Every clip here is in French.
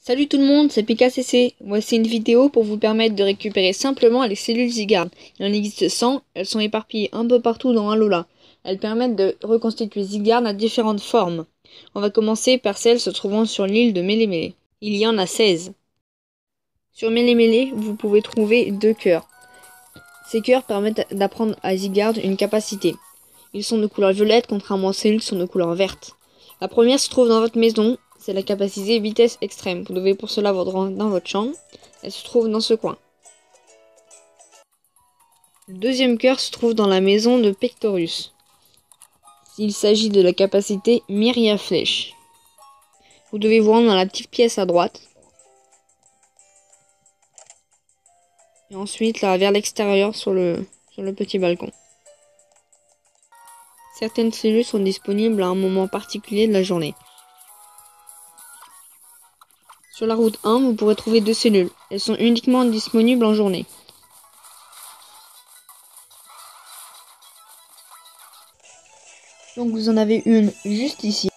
Salut tout le monde, c'est PKCC. Voici une vidéo pour vous permettre de récupérer simplement les cellules Zygarde. Il en existe 100, elles sont éparpillées un peu partout dans Alola. Elles permettent de reconstituer Zygarde à différentes formes. On va commencer par celles se trouvant sur l'île de Mélémélé. Il y en a 16. Sur Mélémélé, vous pouvez trouver 2 cœurs. Ces cœurs permettent d'apprendre à Zygarde une capacité. Ils sont de couleur violette, contrairement aux cellules qui sont de couleur verte. La première se trouve dans votre maison, c'est la capacité vitesse extrême. Vous devez pour cela vous rendre dans votre chambre. Elle se trouve dans ce coin. Le deuxième cœur se trouve dans la maison de Pectorus. Il s'agit de la capacité Myria Flèche. Vous devez vous rendre dans la petite pièce à droite. Et ensuite là vers l'extérieur sur le petit balcon. Certaines cellules sont disponibles à un moment particulier de la journée. Sur la route 1, vous pourrez trouver 2 cellules. Elles sont uniquement disponibles en journée. Donc vous en avez une juste ici.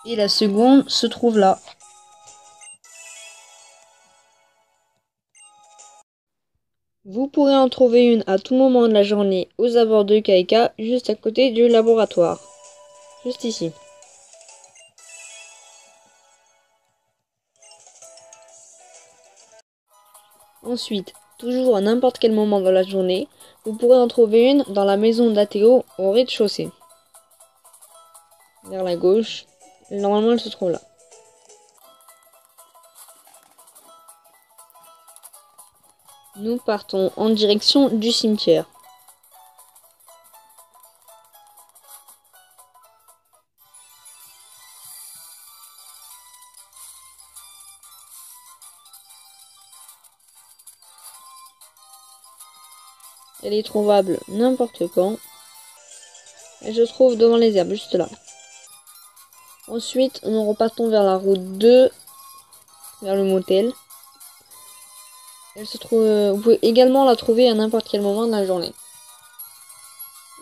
Et la seconde se trouve là. Vous pourrez en trouver une à tout moment de la journée aux abords de Kaika, juste à côté du laboratoire. Juste ici. Ensuite, toujours à n'importe quel moment de la journée, vous pourrez en trouver une dans la maison d'Athéo au rez-de-chaussée. Vers la gauche. Normalement, elle se trouve là. Nous partons en direction du cimetière. Elle est trouvable n'importe quand. Elle se trouve devant les herbes, juste là. Ensuite, nous repartons vers la route 2, vers le motel. Elle se trouve, vous pouvez également la trouver à n'importe quel moment de la journée.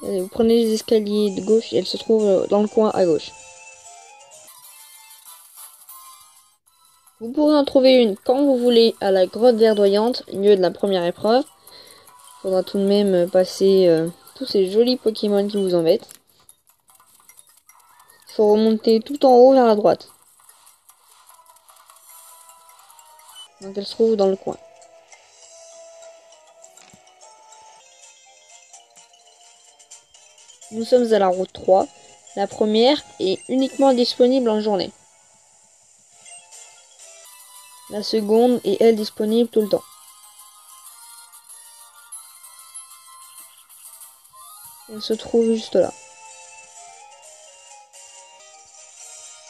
Vous prenez les escaliers de gauche et elle se trouve dans le coin à gauche. Vous pourrez en trouver une quand vous voulez à la grotte verdoyante, lieu de la première épreuve. Il faudra tout de même passer tous ces jolis Pokémon qui vous embêtent. Il faut remonter tout en haut vers la droite. Donc elle se trouve dans le coin. Nous sommes à la route 3. La première est uniquement disponible en journée. La seconde est elle disponible tout le temps. Elle se trouve juste là.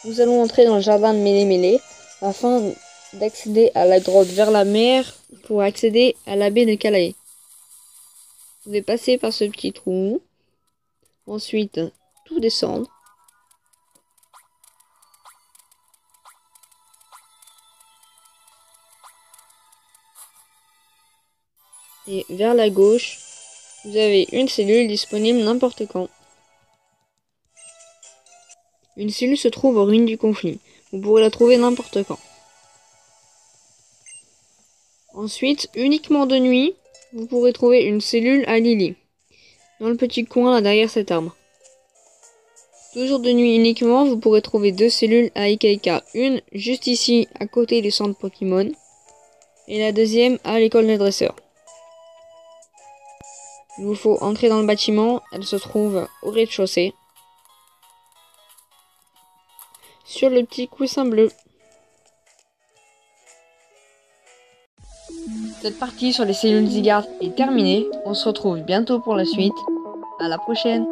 Nous allons entrer dans le jardin de Mélémélé afin d'accéder à la grotte vers la mer pour accéder à la baie de Calae. Vous devez passer par ce petit trou. Ensuite, tout descendre. Et vers la gauche, vous avez une cellule disponible n'importe quand. Une cellule se trouve aux ruines du conflit. Vous pourrez la trouver n'importe quand. Ensuite, uniquement de nuit, vous pourrez trouver une cellule à Lily. Dans le petit coin là derrière cet arbre. Toujours de nuit uniquement, vous pourrez trouver 2 cellules à Ikaika. Une juste ici à côté du centre Pokémon. Et la deuxième à l'école des dresseurs. Il vous faut entrer dans le bâtiment, elle se trouve au rez-de-chaussée. Sur le petit coussin bleu. Cette partie sur les cellules Zygarde est terminée. On se retrouve bientôt pour la suite. À la prochaine!